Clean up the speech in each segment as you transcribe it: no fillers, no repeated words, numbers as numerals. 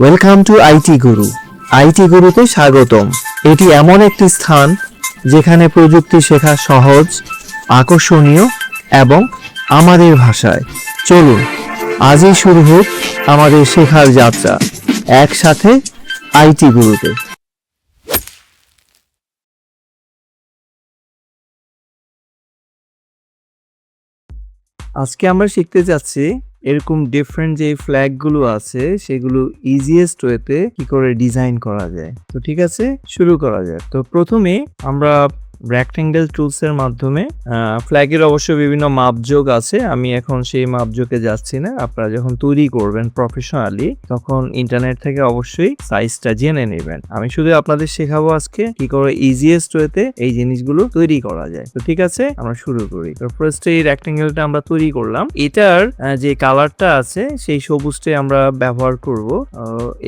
Welcome to IT Guru. IT গুরুতে স্বাগতম। এটি এমন একটি স্থান যেখানে প্রযুক্তি শেখা সহজ, আকর্ষণীয় এবং আমাদের ভাষায়। চলুন আজই শুরু হোক আমাদের শেখার যাত্রা একসাথে আইটি গুরুতে। আজকে আমরা শিখতে যাচ্ছি এরকম ডিফারেন্ট যে ফ্ল্যাগ গুলো আছে সেগুলো ইজিয়েস্ট ওয়েতে কি করে ডিজাইন করা যায়। তো ঠিক আছে, শুরু করা যায়। তো প্রথমে আমরা রেক্ট্যাঙ্গেল টুলস এর মাধ্যমে ফ্ল্যাগের অবশ্য বিভিন্ন মাপযোগ আছে, আমি এখন সেই মাপযোগে যাচ্ছি না। আপনারা যখন তৈরি করবেন প্রফেশনালি তখন ইন্টারনেট থেকে অবশ্যই সাইজটা জেনে নেবেন। আমি শুধু আপনাদের শেখাবো আজকে কি করে ইজিয়েস্ট ওয়েতে এই জিনিসগুলো তৈরি করা যায়। তো ঠিক আছে, আমরা শুরু করি। তো ফার্স্ট এই রেক্ট্যাঙ্গেলটা আমরা তৈরি করলাম। এটার যে কালারটা আছে সেই সবুজটাই আমরা ব্যবহার করব।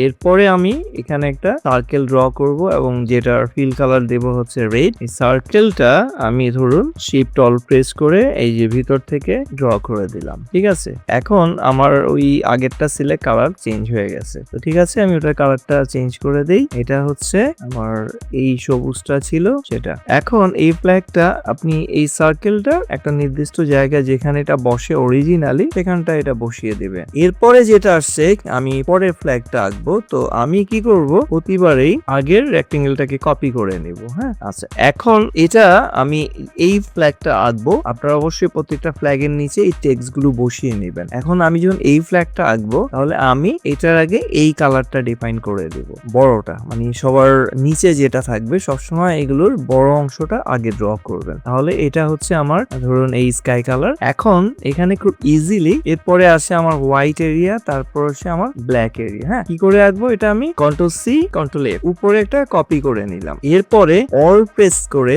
এরপরে আমি এখানে একটা সার্কেল ড্র করব এবং যেটার ফিল কালার দেব হচ্ছে রেড। এই সার্কেলটা আমি ধরুন শিফট অল প্রেস করে এই যে ভিতর থেকে ড্র করে দিলাম। ঠিক আছে, এখন আমার ওই আগেরটা সিলেক্ট কালার চেঞ্জ হয়ে গেছে। তো ঠিক আছে, আমি ওটার কালারটা চেঞ্জ করে দেই। এটা হচ্ছে আমার এই সবুজটা ছিল সেটা। এখন এই ফ্ল্যাগটা আপনি এই সার্কেলটা একটা নির্দিষ্ট জায়গায় যেখানে এটা বসে অরিজিনালি সেখানটা এটা বসিয়ে দিবেন। এরপরে যেটা আসছে আমি পরের ফ্ল্যাগটা আঁকবো। তো আমি কি করব, প্রতিবারেই আগের রেক্ট্যাঙ্গেলটাকে কপি করে নিব। হ্যাঁ, আচ্ছা, এখন এটা আমি এই ফ্ল্যাগটা আঁকবো। আপনারা অবশ্যই প্রত্যেকটা ফ্ল্যাগের নিচে এই টেক্সট গুলো বসিয়ে নেবেন। এখন আমি যখন এই ফ্ল্যাগটা আঁকবো তাহলে আমি এটার আগে এই কালারটা ডিফাইন করে দেব, বড়টা, মানে সবার নিচে যেটা থাকবে সবসময় এগুলোর বড় অংশটা আগে ড্র করবেন। তাহলে এটা হচ্ছে আমার ধরুন এই স্কাই কালার। এখন এখানে খুব ইজিলি এরপরে আসে আমার হোয়াইট এরিয়া, তারপর আসে আমার ব্ল্যাক এরিয়া। হ্যাঁ, কি করে আঁকবো এটা আমি কন্ট্রোল সি কন্ট্রোল এফ উপরে একটা কপি করে নিলাম। এরপরে অল প্রেস করে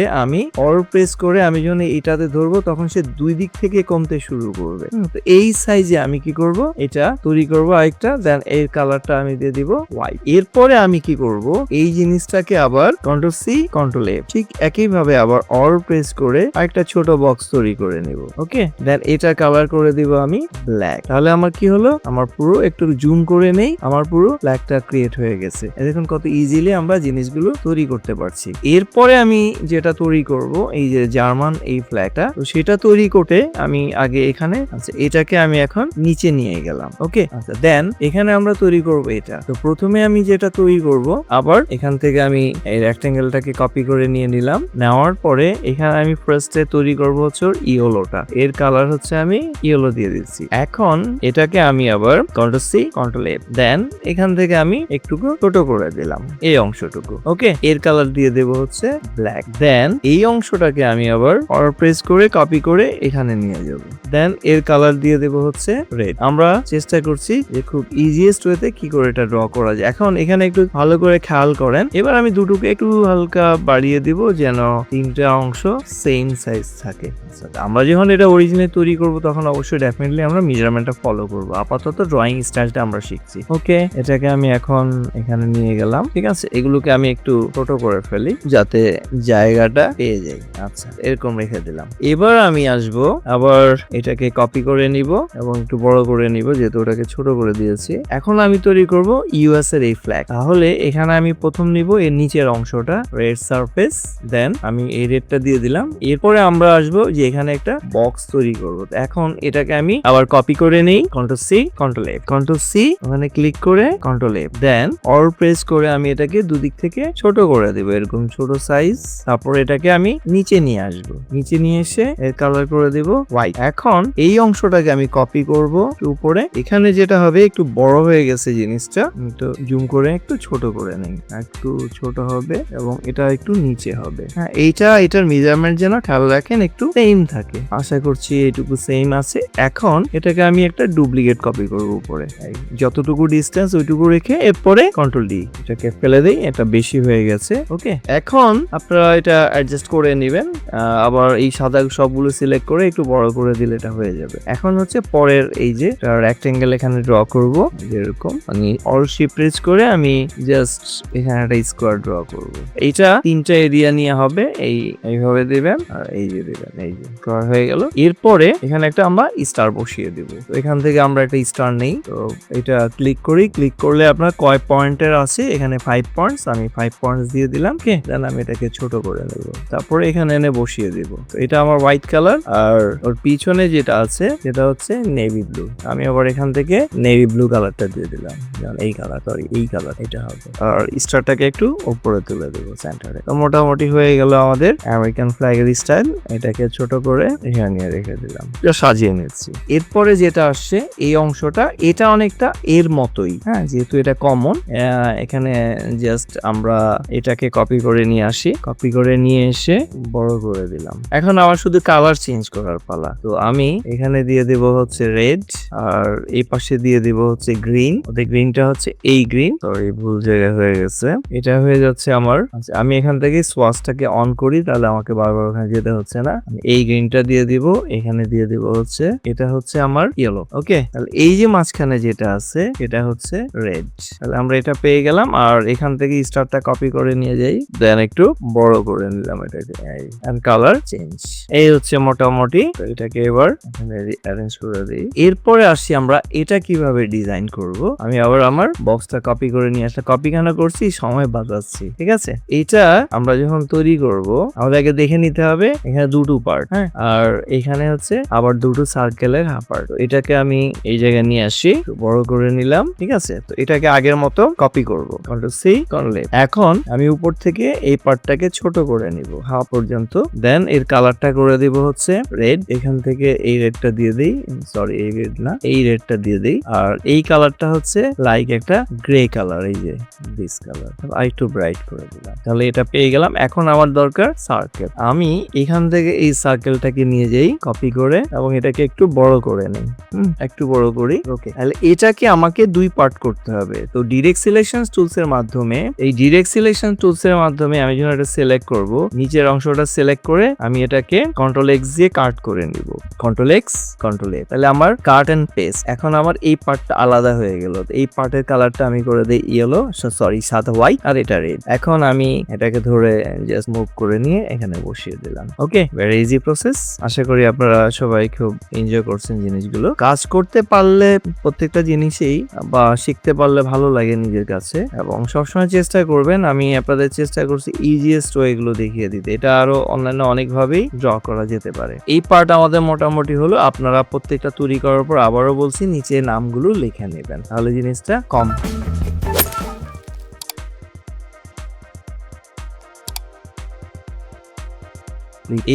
আমি যখন এটাতে ধরবো তখন সে দুই দিক থেকে কমতে শুরু করবে। তো এই সাইজে আমি কি করব, এটা তৈরি করব আরেকটা। দেন এর কালারটা আমি দিয়ে দিব হোয়াইট। এরপরে আমি কি করব, এই জিনিসটাকে আবার কন্ট্রোল সি কন্ট্রোল এফ ঠিক একই ভাবে আবার অল প্রেস করে আরেকটা ছোট বক্স তৈরি করে নিব। ওকে, দেন এটা কালার করে দিব আমি ব্ল্যাক। তাহলে আমার কি হলো, আমার পুরো একটু জুম করে নেই, আমার পুরো ব্ল্যাকটা ক্রিয়েট হয়ে গেছে। দেখুন কত ইজিলি আমরা জিনিসগুলো তৈরি করতে পারছি। এরপরে আমি যেটা তৈরি করব এই যে জার্মান এই ফ্ল্যাগটা, তো সেটা তৈরি করতে আমি আগে এখানে আচ্ছা এটাকে আমি এখন নিচে নিয়ে গেলাম। ওকে, আচ্ছা, দেন এখানে আমরা তৈরি করব এটা। তো প্রথমে আমি যেটা তৈরি করব, আবার এখান থেকে আমি এই রেক্ট্যাঙ্গেলটাকে কপি করে নিয়ে নিলাম। নেওয়ার পরে এখানে আমি ফার্স্টে তৈরি করব হচ্ছে ইয়েলোটা। এর কালার হচ্ছে আমি ইয়েলো দিয়ে দিচ্ছি। এখন এটাকে আমি আবার কন্ট্রোল সি কন্ট্রোল এফ, দেন এখান থেকে আমি একটু ছোট করে দিলাম এই অংশটুকু। ওকে, এর কালার দিয়ে দেব হচ্ছে ব্ল্যাক। দেন এই অংশটাকে আমি আবার অল প্রেস করে কপি করে এখানে নিয়ে যাব। দেন এর কালার দিয়ে দেব হচ্ছে রেড। আমরা চেষ্টা করছি যে খুব ইজিয়েস্ট ওয়েতে কি করে এটা ড্র করা যায়। এখন এখানে একটু ভালো করে খেয়াল করেন। এবার আমি দুটোকে একটু হালকা বাড়িয়ে দিব যেন তিনটা অংশ সেম সাইজ থাকে। আমরা যখন এটা অরিজিনাল তৈরি করব তখন অবশ্যই ডেফিনেটলি আমরা মেজারমেন্টটা ফলো করব। আপাতত ড্রয়িং স্টাইলটা আমরা শিখছি। ওকে, এটাকে আমি এখন এখানে নিয়ে গেলাম। ঠিক আছে, এগুলোকে আমি একটু ছোট করে ফেলি যাতে জায়গাটা পেয়ে যাই। আচ্ছা, এরকম রেখে দিলাম। এবার আমি আসব আবার এটাকে কপি করে নিব এবং একটু বড় করে নিব যেহেতু ওটাকে ছোট করে দিয়েছি। এখন আমি তৈরি করব ইউএস এর এই ফ্ল্যাগ। তাহলে এখানে আমি প্রথম নিব এর নিচের অংশটা, রেড সারফেস। দেন আমি এই রেডটা দিয়ে দিলাম। এরপরে আমরা আসবো যে এখানে একটা বক্স তৈরি করব। এখন এটাকে আমি আবার কপি করে নেই, control C control F, control C ওখানে ক্লিক করে control F, then all press করে আমি এটাকে দুদিক থেকে ছোট করে দেবো এরকম ছোট সাইজ। তারপর এটাকে আমি নিচে নিয়ে আসবো, নিচে নিয়ে এসে এর কালার করে দেব হোয়াইট। এখন এই অংশটাকে আমি কপি করব উপরে। এখানে যেটা হবে একটু বড় হয়ে গেছে জিনিসটা, একটু জুম করে একটু ছোট করে নেই, একটু ছোট হবে এবং এটা একটু নিচে হবে। হ্যাঁ, এটার মেজারমেন্ট যেন খেয়াল রাখেন একটু সেম থাকে। আশা করছি এইটুকু সেম আছে। এখন এটাকে আমি একটা ডুপ্লিকেট কপি করব উপরে, যতটুকু ডিস্টেন্স ওইটুকু রেখে এরপরে কন্ট্রোল ডি এটাকে ফেলে দেই, এটা বেশি হয়ে গেছে। ওকে, এখন আপনারা এটা অ্যাডজাস্ট করে নেবেন। আবার এই সাদা সবগুলো সিলেক্ট করে একটু বড় করে দিলে এটা হয়ে যাবে। এখন হচ্ছে পরের এই যে রেক্টেঙ্গেল এখানে ড্র করব, যেরকম আমি অল শিফট প্রেস করে আমি জাস্ট এখানে একটা স্কোয়ার ড্র করব। এইটা 3টা এরিয়া নিয়ে হবে, এইভাবে দিবেন আর এই যে দিবেন, এই যে ড্র হয়ে গেল। এরপরে এখানে একটা আমরা স্টার বসিয়ে দিব। তো এখান থেকে আমরা একটা স্টার নেই, তো এটা ক্লিক করি। ক্লিক করলে আপনার কয় পয়েন্টের আছে, এখানে 5 পয়েন্টস, আমি 5 পয়েন্টস দিয়ে দিলাম। ওকে, দেন আমি এটাকে ছোট করে নেব, তারপরে এখানে এনে বসিয়ে দিব। তো এটা আমার হোয়াইট কালার, আর ওর পিছনে যেটা আছে সেটা হচ্ছে নেভি ব্লু। আমি আবার এখান থেকে নেভি ব্লু কালারটা দিয়ে দিলাম, এই কালার, সরি এই কালার এটা হবে। আর স্টারটাকে একটু উপরে তুলে দেবো সেন্টারে। তো মোটামুটি হয়ে গেল আমাদের আমেরিকান ফ্ল্যাগের স্টাইল। এটাকে ছোট করে এখানে নিয়ে রেখে দিলাম, সাজিয়ে নিচ্ছি। এরপরে যেটা আসছে এই অংশটা, এটা অনেকটা এর মতোই, হ্যাঁ, যেহেতু এটা কমন। এখানে জাস্ট আমরা এটাকে কপি করে নিয়ে আসি, কপি করে নিয়ে এসে বড় করে দিলাম। এখন আমার শুধু কালার চেঞ্জ করার পালা। তো আমি এখানে দিয়ে দেব হচ্ছে রেড, আর এই পাশে দিয়ে দেব হচ্ছে গ্রিন। ওদের গ্রিনটা হচ্ছে এই গ্রিন, সরি ভুল জায়গায় হয়ে গেছে। এটা হয়ে যাচ্ছে আমার। আচ্ছা, আমি এখান থেকে সোয়াচটাকে অন করি, তাহলে আমাকে বারবার ওখানে যেতে হচ্ছে না। এই গ্রিনটা দিয়ে দিব, এখানে দিয়ে দিব হচ্ছে, এটা হচ্ছে আমার ইয়েলো। ওকে, তাহলে এই যে মাঝখানে যেটা আছে এটা হচ্ছে রেড। তাহলে আমরা এটা পেয়ে গেলাম। আর এখান থেকে স্টারটা কপি করে নিয়ে যাই, দেন একটু বড় করে নিলাম এটাকে, এন্ড কালার চেঞ্জ। এই হচ্ছে মোটামুটি। তো এটাকে এবার এখানে অ্যারেঞ্জ করে দিই। এরপরে আসি আমরা এটা কিভাবে ডিজাইন করব। আমি আবার আমার বক্সটা কপি করে নিয়ে আসলে, কপি কেন করছি, সময় বাঁচাচ্ছি, ঠিক আছে। এটা আমরা যখন তৈরি করব আমাদের আগে দেখে নিতে হবে এখানে দুটো পার্ট, হ্যাঁ, আর এখানে হচ্ছে আবার দুটো সার্কেলের হাফ পার্ট। এটাকে আমি এই জায়গায় নিয়ে আসি, বড় করে নিলাম, ঠিক আছে। তো এটাকে আগের মতো কপি করব, কন্ট্রোল সি কন্ট্রোল এফ। এখন আমি উপর থেকে এই পার্টটাকে ছোট করে নিব হাফ পর্যন্ত, দেন এর কালারটা করে দিব হচ্ছে রেড। এখান থেকে এই রেডটা দিয়ে দিই, সরি এই রেড না, এই রেডটা দিয়ে দিই। আর এই কালারটা হচ্ছে লাইক একটা গ্রে কালার, এই যে দিস কালার, আর একটু ব্রাইট করে দিলাম। তাহলে এটা পেয়ে গেলাম। এখন আমার দরকার সার্কেল। আমি এখান থেকে এই সার্কেলটাকে নিয়ে যাই কপি করে, এবং এটাকে একটু বড় করে নেই, একটু বড় করি। ওকে, তাহলে এটাকে আমাকে দুই পার্ট করতে হবে। তো ডিরেক্ট সিলেকশন টুলস এর মাধ্যমে, এই ডিরেক্ট সিলেকশন টুলস এর মাধ্যমে আমি যখন এটা সিলেক্ট করব, নিচের অংশটা সিলেক্ট করে আমি এটাকে কন্ট্রোল এক্স দিয়ে কাট করে নিব, কন্ট্রোল এক্স কন্ট্রোল এ। তাহলে আমার কাট এন্ড পেস্ট। এখন আমার এই পার্টটা আলাদা হয়ে গেল। এই পার্টের কালারটা আমি করে দিই ইয়েলো, সরি সাদা হোয়াইট, আর এটা রেড। এখন আমি এটাকে ধরে জাস্ট মুভ করে নিয়ে এখানে বসিয়ে দিলাম। ওকে, ভেরি ইজি প্রসেস। আশা করি আপনারা সবাই খুব এনজয় করছেন জিনিসগুলো। কাজ করতে পারলে প্রত্যেকটা জিনিসই বা শিখতে পারলে ভালো লাগে নিজের কাছে, এবং সবসময় চেষ্টা করবেন। আমি আপনাদের চেষ্টা করছি ইজিয়েস্ট ওয়ে গুলো দেখিয়ে দিতে। এটা আরো অনলাইনে অনেকভাবেই ড্র করা যেতে পারে। এই পার্ট আমাদের মোটামুটি হলো। আপনারা প্রত্যেকটা তৈরি করার পর আবারও বলছি নিচে নামগুলো লিখে নেবেন, তাহলে জিনিসটা কম।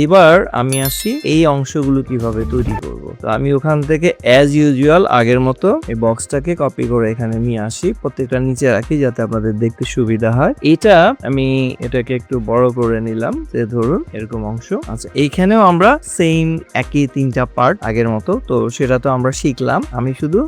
এবার আমি আসি এই অংশগুলো কিভাবে তৈরি করব। তো আমি ওখান থেকে অ্যাজ ইউজুয়াল আগের মতো এই বক্সটাকে কপি করে এখানে নিয়ে আসি, প্রত্যেকটা নিচে রাখি যাতে আপনাদের দেখতে সুবিধা হয়। এটা আমি এটাকে একটু বড় করে নিলাম, যে ধরুন এরকম অংশ। আচ্ছা, এইখানেও আমরা সেম একই 3টা পার্ট আগের মতো। তো সেটা তো আমরা শিখলাম। আমি শুধু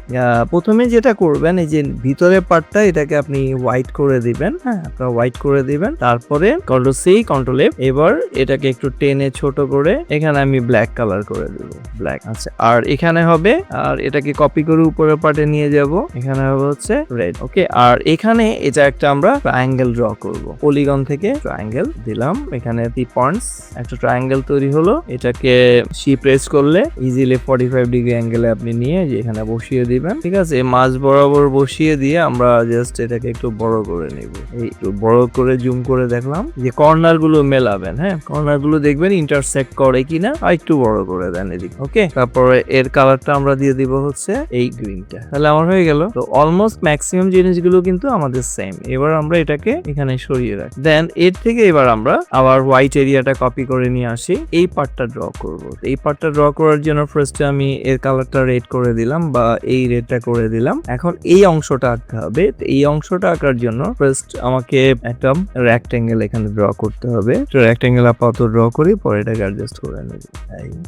প্রথমে যেটা করবেন, এই যে ভিতরের পার্টটা এটাকে আপনি হোয়াইট করে দিবেন, হ্যাঁ, আপনারা হোয়াইট করে দিবেন। তারপরে কন্ট্রোল সি কন্ট্রোল এফ। এবার এটাকে একটু টেনে ছোট করে এখানে আমি ব্ল্যাক কালার করে দেব, ব্ল্যাক। আচ্ছা, আর এখানে হবে, আর এটাকে কপি করে উপরের পার্টে নিয়ে যাব, এখানে হবে হচ্ছে রেড। ওকে, আর এখানে এটা একটা আমরা ট্রায়াঙ্গেল ড্র করব। পলিগন থেকে ট্রায়াঙ্গেল দিলাম, এখানে 3 পয়েন্টস, একটা ট্রায়াঙ্গেল তৈরি হলো। এটাকে সি প্রেস করলে ইজিলি 45 ডিগ্রি অ্যাঙ্গেলে আপনি নিয়ে যে এখানে বসিয়ে দিবেন, ঠিক আছে। মাঝ বরাবর বসিয়ে দিয়ে আমরা জাস্ট এটাকে একটু বড় করে নিব। এই একটু বড় করে জুম করে দেখলাম যে কর্নার গুলো মেলাবেন, হ্যাঁ, কর্নার গুলো দেখবেন ইন্টারসেক্ট করে কিনা, আর একটু বড় করে দেন এদিকে। ওকে, তারপরে এর কালারটা আমরা দিয়ে দিব হচ্ছে এই গ্রিনটা। তাহলে আমার হয়ে গেল। তো অলমোস্ট ম্যাক্সিমাম জিনিসগুলো কিন্তু আমাদের সেম। এবার আমরা এটাকে এখানে সরিয়ে রাখি। দেন এর থেকে এবার আমরা আবার হোয়াইট এরিয়াটা কপি করে নিয়ে আসি, এই পার্টটা ড্র করব। এই পার্টটা ড্র করার জন্য ফার্স্টে আমি এর কালারটা রেড করে দিলাম, বা এই রেডটা করে দিলাম। এখন এই অংশটা আঁকতে হবে। তো এই অংশটা আঁকার জন্য ফার্স্ট আমাকে একটা রেক্টেঙ্গেল এখানে ড্র করতে হবে। তো রেক্টেঙ্গেল আপাতত ড্র করি, করি, পরে এটাকে অ্যাডজাস্ট করে নেব।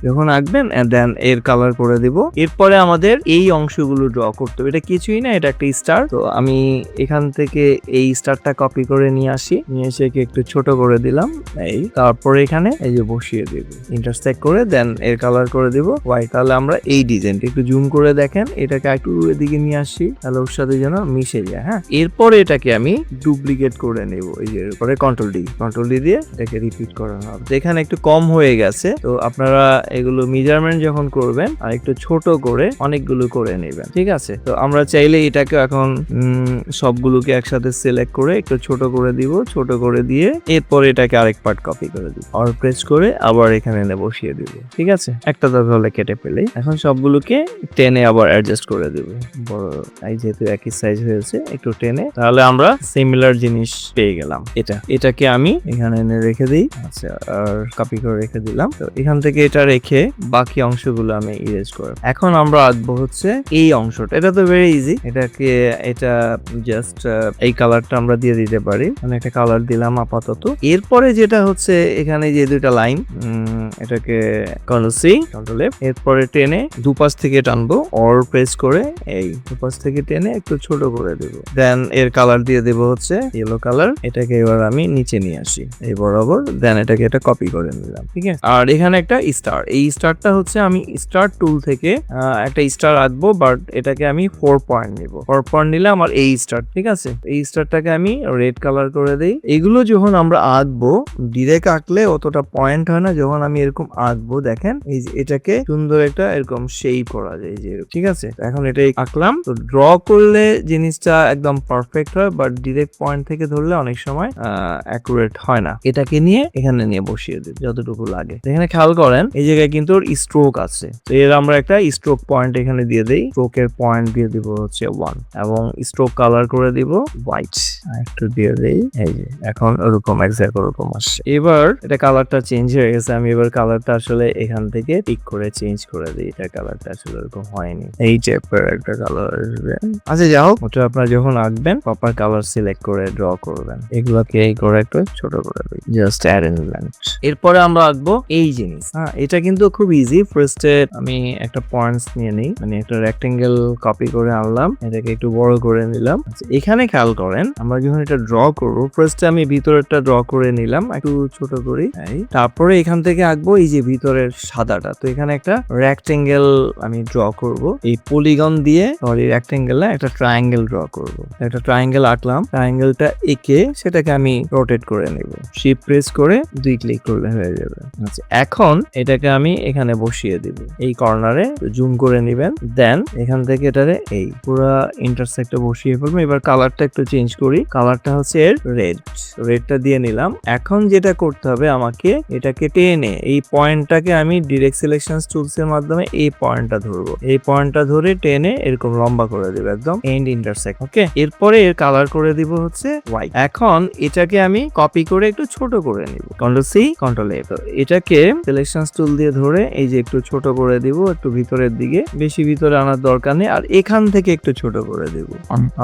যখন আঁকবেন দেন এর কালার করে দিব। এরপরে আমাদের এই অংশগুলো ড্র করতে হবে। এটা কিছুই না, এটা একটা স্টার। তো আমি এখান থেকে এই স্টারটা কপি করে নিয়ে আসি, নিয়ে এসে একটু ছোট করে দিলাম। তারপরে এখানে এই যে বসিয়ে দিব, ইন্টারসেক্ট করে দেন এর কালার করে দিব হোয়াইট। তাহলে আমরা এই ডিজাইনটা একটু জুম করে দেখেন, এটাকে একটু এদিকে নিয়ে আসি, তাহলে ওর সাথে যেন মিশে যায়। হ্যাঁ, এরপরে এটাকে আমি ডুপ্লিকেট করে নেব। এই যে এরপরে কন্ট্রোল ডি দিয়ে এটাকে রিপিট করানো হবে। এখানে একটু কম হয়ে গেছে, তো আপনারা এগুলো মেজারমেন্ট যখন করবেন আর একটু ছোট করে অনেকগুলো করে নেবেন, ঠিক আছে? তো আমরা চাইলে এটাকে এখন সবগুলোকে একসাথে সিলেক্ট করে একটু ছোট করে দিব, ছোট করে দিয়ে এরপরে এটাকে আরেক পার্ট কপি করে দিব, আর প্রেস করে আবার এখানে এনে বসিয়ে দিব, ঠিক আছে? একটা তাহলে কেটে পেলে এখন সবগুলোকে টেনে আবার অ্যাডজাস্ট করে দিব। বড় যেহেতু একই সাইজ হয়েছে, একটু টেনে, তাহলে আমরা সিমিলার জিনিস পেয়ে গেলাম। এটাকে আমি এখানে এনে রেখে দিই। আচ্ছা, আর কপি করে রেখে দিলাম। তো এখান থেকে এটা রেখে বাকি অংশগুলো আমি ইরেজ করব। এখন আমরা আঁকবো হচ্ছে এই অংশটা। এটা তো ভেরি ইজি। এটা জাস্ট এই কালারটা আমরা দিয়ে দিতে পারি, মানে একটা কালার দিলাম আপাতত। এরপরে যেটা হচ্ছে এখানে যে দুইটা লাইন, এটাকে কন্ট্রোল সি কন্ট্রোল এফ, এরপরে টেনে দুপাশ থেকে টানবো, অর প্রেস করে এই দুপাশ থেকে টেনে একটু ছোট করে দেব। দেন এর কালার দিয়ে দেব হচ্ছে ইয়েলো কালার। এটাকে এবার আমি নিচে নিয়ে আসি এই বরাবর, দেন এটাকে এটা কপি করে নিলাম, ঠিক আছে? আর এখানে একটা স্টার, এই স্টারটা হচ্ছে আমি স্টার টুল থেকে একটা স্টার আঁকবো, বাট এটাকে আমি 4 পয়েন্ট নিব। 4 পয়েন্ট নিলে আমার এই স্টার, ঠিক আছে? এই স্টারটাকে আমি রেড কালার করে দেই। এগুলো যখন আমরা আঁকবো, ডিরেক্ট আঁকলে অতটা পয়েন্ট হয় না। যখন আমি এরকম আঁকবো, দেখেন এই যে এটাকে সুন্দর একটা এরকম শেপ করা যায়, যে ঠিক আছে? এখন এটাই আঁকলাম। তো ড্র করলে জিনিসটা একদম পারফেক্ট হয়, বাট ডিরেক্ট পয়েন্ট থেকে ধরলে অনেক সময় অ্যাকুরেট হয় না। এটাকে নিয়ে এখানে নিয়ে বসিয়ে দিই যতটুকু লাগে। এখানে খেয়াল করেন এই জায়গায় কিন্তু ওর স্ট্রোক আছে, তো এর আমরা একটা স্ট্রোক পয়েন্ট এখানে দিয়ে দেই। স্ট্রোকের পয়েন্ট দিয়ে দিব হচ্ছে 1, এবং স্ট্রোক কালার করে দিব হোয়াইট, একটু দিয়ে দেই। এই যে এখন ওরকম এক্সাক্ট ওরকম আসছে। এবার এটা কালারটা চেঞ্জ হয়ে গেছে। আমি এবার কালারটা আসলে এখান থেকে পিক করে চেঞ্জ করে দিই। এটা কালারটা আসলে ওরকম হয়নি, এই টাইপের একটা কালার আসবে। আচ্ছা, যাই হোক, ওটা আপনারা যখন আঁকবেন প্রপার কালার সিলেক্ট করে ড্র করবেন। এগুলোকে এই করে একটু ছোট করে দিই, জাস্ট অ্যারেঞ্জমেন্ট। এরপরে আমরা আঁকবো এই জিনিস। হ্যাঁ, এটা কিন্তু খুব ইজি। ফার্স্টে আমি একটা পয়েন্টস নিয়ে নিই, মানে একটা রেক্টেঙ্গেল কপি করে আনলাম, এটাকে একটু বড় করে নিলাম। আচ্ছা, এখানে খেয়াল করেন আমরা যখন এটা ড্র করবো, ফার্স্টে আমি ভিতরেরটা ড্র করে নিলাম একটু ছোট করে। তারপরে এখান থেকে আঁকবো এই যে ভিতরের সাদাটা। তো এখানে একটা রেক্টেঙ্গেল আমি ড্র করব, এই পলিগন দিয়ে, সরি রেক্টেঙ্গেল না, একটা ট্রায়াঙ্গেল ড্র করব। একটা ট্রায়াঙ্গেল আঁকলাম, ট্রায়াঙ্গেলটা এঁকে সেটাকে আমি রোটেট করে নেব। শিফট প্রেস করে 2 ক্লিক করলে হয়ে যাবে। আচ্ছা, এখন এটাকে আমি এখানে বসিয়ে দিব এই কর্নারে, জুম করে নেবেন। দেন এখান থেকে এটারে এই পুরো ইন্টারসেক্টে বসিয়ে ফেলবো। এবার কালারটা একটু চেঞ্জ করি, কালারটা হচ্ছে এর রেডটা দিয়ে নিলাম। এখন যেটা করতে হবে, আমাকে এটাকে টেনে এই পয়েন্টটাকে আমি ডিরেক্ট সিলেকশন টুলস এর মাধ্যমে এই পয়েন্টটা ধরবো। এই পয়েন্টটা ধরে টেনে এরকম লম্বা করে দেব, একদম এন্ড ইন্টারসেক্ট। ওকে, এরপরে এর কালার করে দিব হচ্ছে হোয়াইট। এখন এটাকে আমি কপি করে একটু ছোট করে নিব, কন্ট্রোল সি কন্ট্রোল এ। তো এটাকে সিলেকশন টুল দিয়ে ধরে এই যে একটু ছোট করে দিব, একটু ভিতরের দিকে, বেশি ভিতরে আনার দরকার নেই। আর এখান থেকে একটু ছোট করে দিব,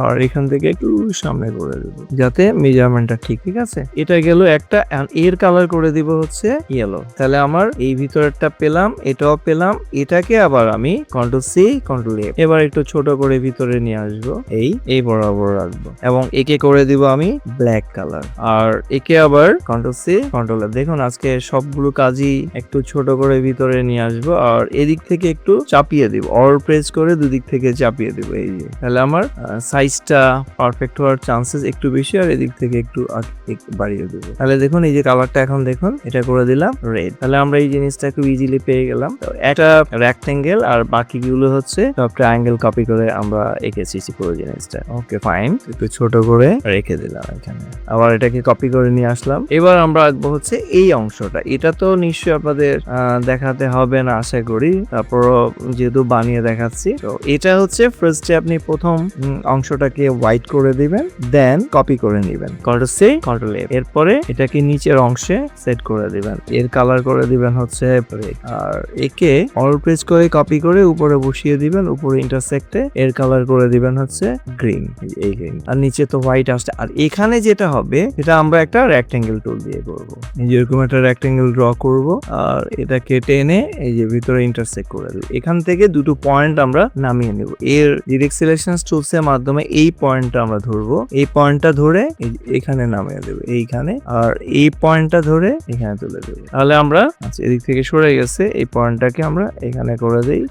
আর এখান থেকে একটু সামনে করে দিব, যাতে মেজারমেন্টটা ঠিক আছে। এটা গেল একটা। এর কালার করে দিব হচ্ছে ইয়েলো। তাহলে আমার এই ভিতরেরটা পেলাম, এটাও পেলাম। এটাকে আবার আমি কন্ট্রোল সি কন্ট্রোল এ, এবার একটু ছোট করে ভিতরে নিয়ে আসবো, এই বরাবর রাখবো, এবং একে করে দিব আমি ব্ল্যাক কালার। আর একে আবার কন্ট্রোল সি কন্ট্রোল এফ। দেখুন আজকে সবগুলো কাজই একটু ছোট করে ভিতরে নিয়ে আসবো, আর এদিক থেকে একটু চাপিয়ে দিব, অর প্রেস করে দুদিক থেকে চাপিয়ে দিব। এই যে, তাহলে আমার সাইজটা পারফেক্ট হওয়ার চান্সেস একটু বেশি, আর এদিক থেকে একটু বাড়িয়ে দেবো। তাহলে দেখুন এই যে কালারটা এখন দেখুন, এটা করে দিলাম রেড। তাহলে আমরা এই জিনিসটা খুব ইজিলি পেয়ে গেলাম। একটা রেক্টেঙ্গেল আর বাকিগুলো হচ্ছে সব ট্রায়াঙ্গেল কপি করে আমরা এঁকেছি পুরো জিনিসটা। ওকে, ফাইন। একটু ছোট করে রেখে দিলাম এখানে, আবার এটাকে কপি করে নিয়ে আসলাম। এবার আমরা আঁকবো হচ্ছে এই অংশটা। এটা তো নিশ্চয়ই আপনাদের দেখাতে হবে না আশা করি, তারপর যেহেতু বানিয়ে দেখাচ্ছি। তো এটা হচ্ছে ফার্স্টে আপনি প্রথম অংশটাকে হোয়াইট করে দিবেন, দেন কপি করে নেবেন, কন্ট্রোল সি কন্ট্রোল এফ। এরপরে এটাকে নিচের অংশে সেট করে দিবেন, এর কালার করে দিবেন হচ্ছে রেড। আর একে অল প্রেস করে কপি করে উপরে বসিয়ে দিবেন, উপরে ইন্টারসেক্টে এর কালার করে দিবেন হচ্ছে গ্রিন, এই গ্রিন। আর নিচে তো হোয়াইট আসছে। আর এখানে যেটা হবে সেটা আমরা একটা রেক্টেঙ্গেল টুল দিয়ে করবো। যেরকম একটা রেক্টেঙ্গেল ড্র করব আর এটাকে টেনে এই যে ভিতরে ইন্টারসেক্ট করে দেব। এখান থেকে দুটো পয়েন্ট আমরা নামিয়ে নেব। এর ডিরেক্ট সিলেকশন টুলস এর মাধ্যমে এই পয়েন্টটা আমরা ধরবো, এই পয়েন্টটা ধরে এখানে নামিয়ে দেব এইখানে, আর এই পয়েন্টটা ধরে এখানে তুলে দেব। তাহলে আমরা আচ্ছা এদিক থেকে সরে গেছে, এই পয়েন্টটাকে আমরা এখানে করে দেই।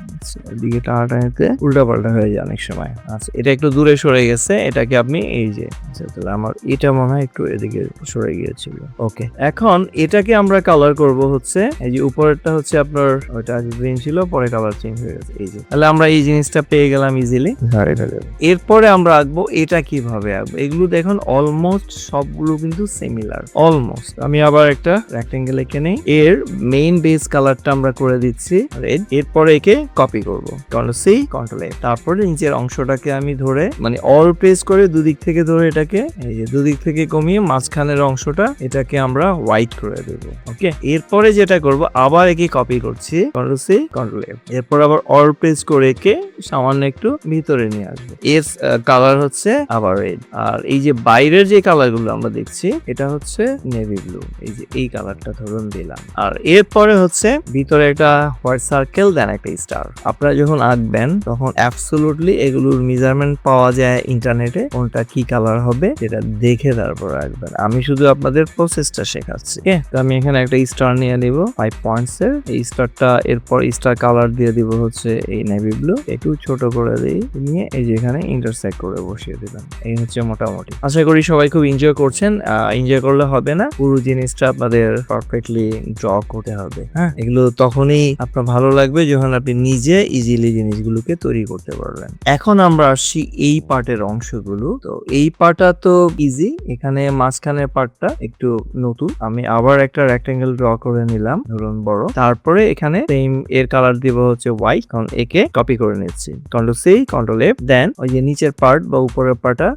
এদিকে টানাটানিতে উল্টাপাল্টা হয়ে যায় অনেক সময়। আচ্ছা এটা একটু দূরে সরে গেছে, এটাকে আপনি এই যে আচ্ছা তাহলে আমার এটা মনে হয় একটু এদিকে সরে গিয়েছিল। ওকে, এখন এটাকে আমরা কালার করব হচ্ছে এই যে উপরেরটা হচ্ছে আপনার ওইটা গ্রিন ছিল, পরে কালার চেঞ্জ হয়ে গেছে এই যে। তাহলে আমরা এই জিনিসটা পেয়ে গেলাম ইজিলি। এরপরে আমরা আঁকবো এটা কিভাবে আঁকবো। এগুলো দেখুন অলমোস্ট সবগুলো কিন্তু সিমিলার অলমোস্ট। আমি আবার একটা রেক্টেঙ্গেল এঁকে নেই, এর মেইন বেস কালারটা আমরা করে দিচ্ছি রেড। এরপরে একে কপি করব, কন্ট্রোল-সি কন্ট্রোল-এ। তারপরে নিচের অংশটাকে আমি ধরে মানে অল প্রেস করে দুদিক থেকে ধরে এটাকে এই যে দুদিক থেকে কমিয়ে মাঝখানের অংশটা এটাকে আমরা হোয়াইট করে দেব। ওকে, এরপরে যেটা করব আবার একে কপি করছি, কন্ট্রোল-সি কন্ট্রোল-এ। এরপর আবার অল প্রেস করে একে সামান্য একটু ভিতরে নিয়ে আসবো। এর কালার হচ্ছে আবার রেড। আর এই যে বাইরের যে কালারগুলো আমরা দেখছি এটা হচ্ছে নেভি ব্লু, এই যে এই কালারটা ধরুন দিলাম। আর এরপরে হচ্ছে ভিতরে একটা হোয়াইট সার্কেল দেন একটা স্টার। আপনারা যখন আঁকবেন তখন অ্যাবসলিউটলি এগুলোর মেজারমেন্ট পাওয়া যায় ইন্টারনেটে, কোনটা কি কালার হবে সেটা দেখে তারপর আঁকবেন। আমি শুধু আপনাদের প্রসেসটা শেখাচ্ছি। তো আমি এখানে একটা স্টার নিয়ে নিব 5 পয়েন্টস এর। এই স্টারটা এরপর স্টার কালার দিয়ে দিব হচ্ছে এই নেভি ব্লু, একটু ছোট করে দিই, নিয়ে এই যে এখানে ইন্টারসেক্ট করে বসিয়ে দিলাম। এই হচ্ছে মোটামুটি। আশা করি সবাই খুব এনজয় করছেন। এনজয় করলে হবে না, পুরো জিনিসটা আপনাদের পারফেক্টলি ড্র করতে হবে। হ্যাঁ, এগুলো তখনই আপনার ভালো লাগবে যখন আপনি নিজে ইজিলি জিনিসগুলোকে তৈরি করতে পারবেন। এখন আমরা আসছি এই পার্টের অংশগুলো। তো এই পার্টটা তো ইজি, এখানে মাঝখানের পার্টটা একটু নতুন। আমি আবার একটা রেক্টেঙ্গেল ড্র করে নিলাম ধরুন বড়। তারপরে এখানে সেম এর কালার দিব হচ্ছে হোয়াইট, কারণ একে কপি করে নিচ্ছি, কন্ট্রোল-সি কন্ট্রোল-এফ। দেন ওই যে নিচের পার্ট বা উপরের পার্টটা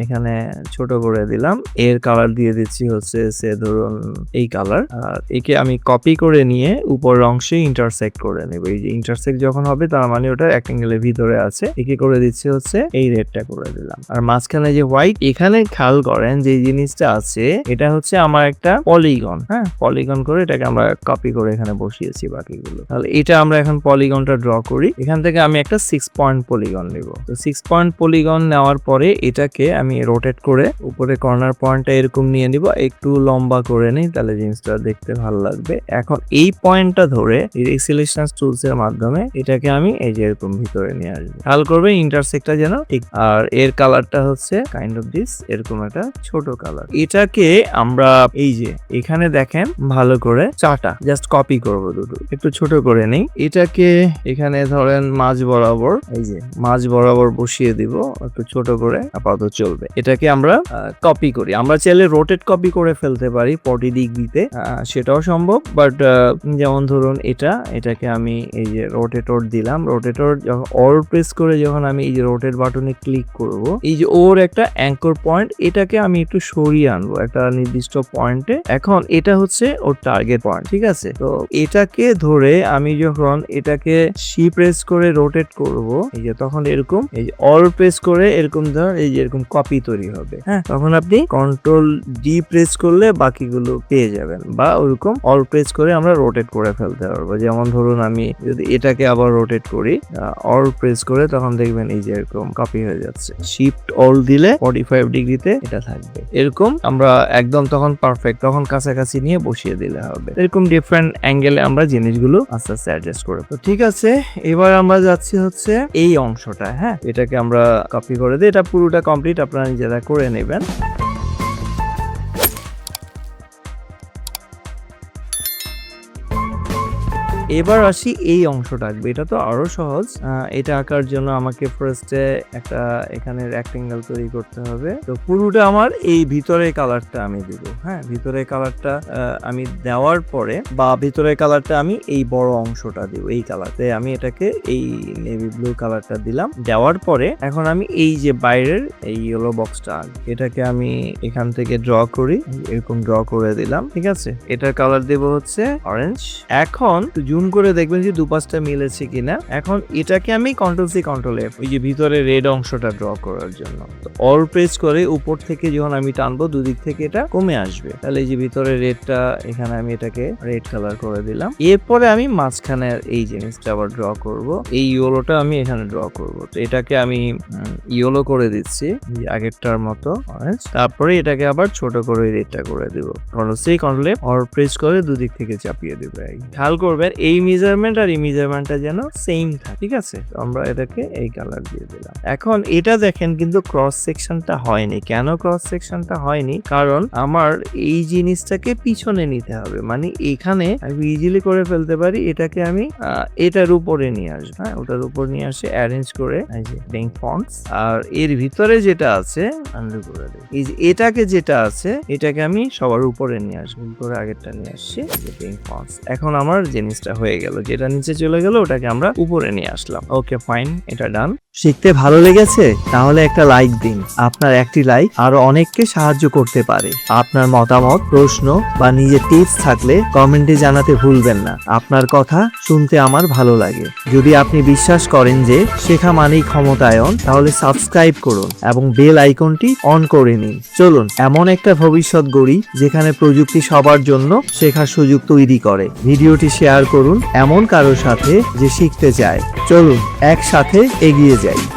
এখানে ছোট করে দিলাম, এর কালার দিয়ে দিচ্ছি হচ্ছে সে ধরুন এই কালার। আর একে আমি কপি করে নিয়ে উপরের অংশে ইন্টারসেক্ট করে নেব। এই যে ইন্টারসেক্ট যখন হবে তার মানে ওটা রেক্টেঙ্গেলের ভিতরে আছে। একে করে দিচ্ছি হচ্ছে এই রেডটা করে দিলাম। আর মাঝখানে যে হোয়াইট, এখানে খেয়াল করেন যে জিনিসটা আছে এটা হচ্ছে আমার একটা পলিগন। হ্যাঁ, পলিগন করে এটাকে আমরা কপি করে এখানে বসিয়েছি বাকিগুলো। তাহলে এটা আমরা এখন পলিগনটা ড্র করি। এখান থেকে আমি একটা 6 পয়েন্ট পলিগন নেব। তো 6 পয়েন্ট পলিগন নেওয়ার পরে এটাকে আমি রোটেট করে উপরে কর্নার পয়েন্টটা এরকম নিয়ে নিব, একটু লম্বা করে নিই, তাহলে জিনিসটা দেখতে ভালো লাগবে। এখন এই পয়েন্টটা ধরে ডিরেক্ট সিলেকশন টুলস এর মাধ্যমে এটাকে আমি এই যে এরকম ভিতরে নিয়ে আসবো। খেয়াল করবে ইন্টারসেক্টটা যেন ঠিক। আর এর কালারটা হচ্ছে কাইন্ড অফ দিস, এরকম একটা ছোট কালার। এটাকে আমরা এই যে এখানে দেখেন ভালো করে চাটা জাস্ট কপি করব, দুটো একটু ছোট করে নেই। এটাকে এখানে ধরেন মাঝ বরাবর, এই যে মাঝ বরাবর বসিয়ে দিব একটু ছোট করে, আপাতত চলবে। এটাকে আমরা কপি করি। আমরা চাইলে রোটেট কপি করে ফেলতে পারি 40 ডিগ্রিতে, সেটাও সম্ভব। বাট যেমন ধরুন এটাকে আমি এই যে রোটেটর দিলাম, রোটেটর যখন অল প্রেস করে যখন আমি এই যে রোটেট বাটনে ক্লিক করব, এই যে ওর একটা অ্যাঙ্কর পয়েন্ট, এটাকে আমি একটু সরিয়ে আনবো একটা নির্দিষ্ট পয়েন্টে। এখন এটা হচ্ছে ওর টার্গেট পয়েন্ট, ঠিক আছে? তো এটাকে ধরে আমি যখন এটাকে সি প্রেস করে রোটেট করব, এই যে তখন এরকম এই যে অল প্রেস করে এরকম ধর এই যে এরকম কপি তৈরি হবে। হ্যাঁ, তখন আপনি কন্ট্রোল ডি প্রেস করলে বাকিগুলো পেয়ে যাবেন, বা ওরকম অল প্রেস করে আমরা রোটেট করে ফেলতে পারবো। যেমন ধরুন আমি যদি এটাকে আবার রোটেট করি, অল প্রেস করে, তখন দেখবেন এই যে এরকম কপি হয়ে যাচ্ছে। শিফট অল দিলে 45 ডিগ্রিতে এটা থাকবে। এরকম আমরা একদম তখন পারফেক্ট, তখন কাছাকাছি নিয়ে বসিয়ে দিলে হবে। এরকম ডিফারেন্ট অ্যাঙ্গেলে আমরা জিনিসগুলো আস্তে আস্তে অ্যাডজাস্ট করে। তো ঠিক আছে, এবার আমরা যাচ্ছি হচ্ছে এই অংশটা। হ্যাঁ, এটাকে আমরা কপি করে দিই। এটা পুরোটা কমপ্লিট, আপনারা নিজেরা করে নেবেন। এবার আসি এই অংশটা আঁকবে। এটা তো আরো সহজ। এটা আঁকার জন্য আমাকে ফার্স্টে একটা এখানে রেক্টেঙ্গেল তৈরি করতে হবে। তো পুরোটা আমার এই ভিতরের কালারটা আমি দিব। হ্যাঁ, ভিতরের কালারটা আমি দেওয়ার পরে, বা ভিতরের কালারটা আমি এই বড় অংশটা দিব, এই কালারতে আমি এটাকে এই নেভি ব্লু কালারটা দিলাম। দেওয়ার পরে এখন আমি এই যে বাইরের এই ইয়েলো বক্সটা আঁকবো, এটাকে আমি এখান থেকে ড্র করি, এরকম ড্র করে দিলাম। ঠিক আছে, এটার কালার দেব হচ্ছে অরেঞ্জ। এখন জুম করে দেখবেন যে দুপাশটা মিলেছে কিনা। এখন এটাকে আমি কন্ট্রোল সি কন্ট্রোল এফ ওই যে ভিতরে রেড অংশটা ড্র করার জন্য অল প্রেস করে উপর থেকে যখন আমি টানবো দুদিক থেকে এটা কমে আসবে। তাহলে এই যে ভিতরে রেডটা এখানে আমি এটাকে রেড কালার করে দিলাম। এরপরে আমি মাঝখানে এই জিনিসটা আবার ড্র করব, এই ইয়েলোটা আমি এখানে ড্র করব। তো এটাকে আমি ইয়েলো করে দিচ্ছি আগেরটার মতো অরেঞ্জ। তারপরে এটাকে আবার ছোট করে রেডটা করে দিব, control C control F all press করে দুদিক থেকে চাপিয়ে দিব। খেয়াল করবেন এই মেজারমেন্ট আর এই মেজারমেন্টটা যেন সেম থাকে, ঠিক আছে? তো আমরা এটাকে এই কালার দিয়ে দিলাম। এখন এটা দেখেন কিন্তু ক্রস সেকশনটা হয়নি। কেন ক্রস সেকশনটা হয়নি? কারণ আমার এই জিনিসটাকে পিছনে নিতে হবে, মানে এখানে আমি ইজিলি করে ফেলতে পারি। এটাকে আমি এটার উপরে নিয়ে আসবো, হ্যাঁ ওটার উপর নিয়ে আসে অ্যারেঞ্জ করে এই যে ব্যাঙ্ক ফন্টস, আর এর ভিতরে যেটা আছে আনডু করে দিই। এই যে এটাকে যেটা আছে এটাকে আমি সবার উপরে নিয়ে আসবো, উপরে আগেরটা নিয়ে আসছি ব্যাঙ্ক ফন্টস। এখন আমার জিনিসটা হয়ে গেল, যেটা নিচে চলে গেল ওটাকে আমরা উপরে নিয়ে আসলাম। ওকে ফাইন, এটা ডান। শিখতে ভালো লেগেছে? তাহলে একটা লাইক দিন। আপনার একটি লাইক আরো অনেককে সাহায্য করতে পারে। আপনার মতামত, প্রশ্ন বা নিজের টিপস থাকলে কমেন্টে জানাতে ভুলবেন না। আপনার কথা শুনতে আমার ভালো লাগে। যদি আপনি বিশ্বাস করেন যে শেখা মানেই ক্ষমতায়ন, তাহলে সাবস্ক্রাইব করুন এবং বেল আইকনটি অন করে নিন। চলুন এমন একটা ভবিষ্যৎ গড়ি যেখানে প্রযুক্তি সবার জন্য শেখার সুযোগ তৈরি করে। ভিডিওটি শেয়ার করুন এমন কারোর সাথে যে শিখতে চায়। চলুন একসাথে এগিয়ে যাই।